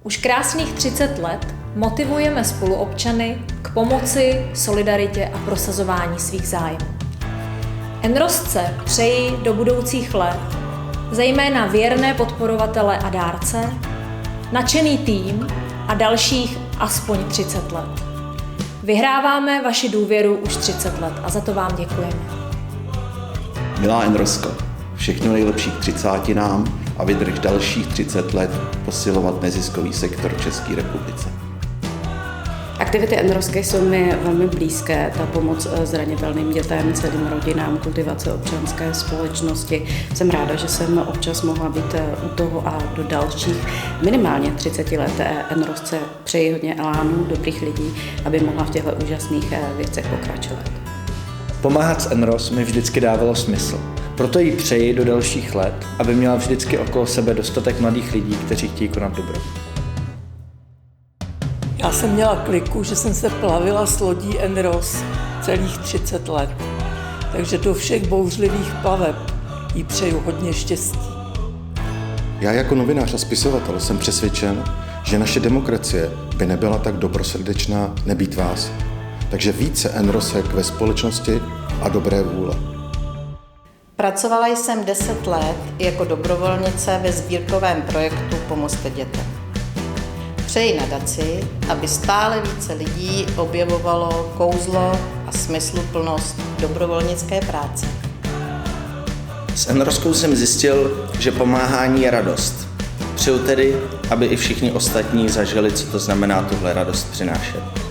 Už krásných 30 let motivujeme spoluobčany k pomoci, solidaritě a prosazování svých zájmů. Enrosce přeji do budoucích let zejména věrné podporovatele a dárce, nadšený tým a dalších aspoň 30 let. Vyhráváme vaši důvěru už 30 let a za to vám děkujeme. Milá Enrosko, všechno nejlepší k 30 nám a vydrž dalších 30 let posilovat neziskový sektor v České republice. Aktivity Enrosky jsou mi velmi blízké, ta pomoc zranitelným dětem, celým rodinám, kultivace občanské společnosti. Jsem ráda, že jsem občas mohla být u toho a do dalších minimálně 30 let Enrosce přeji hodně elánu, dobrých lidí, aby mohla v těchto úžasných věcech pokračovat. Pomáhat s Enros mi vždycky dávalo smysl. Proto jí přeji do dalších let, aby měla vždycky okolo sebe dostatek mladých lidí, kteří chtějí konat dobro. Já jsem měla kliku, že jsem se plavila s lodí Enros celých 30 let. Takže do všech bouřlivých plaveb jí přeju hodně štěstí. Já jako novinář a spisovatel jsem přesvědčen, že naše demokracie by nebyla tak dobrosrdečná nebýt vás. Takže více Enrosek ve společnosti a dobré vůle. Pracovala jsem 10 let jako dobrovolnice ve sbírkovém projektu Pomozte dětem. Přeji nadaci, aby stále více lidí objevovalo kouzlo a smysluplnost dobrovolnické práce. S Enroskou jsem zjistil, že pomáhání je radost. Přeju tedy, aby i všichni ostatní zažili, co to znamená tuhle radost přinášet.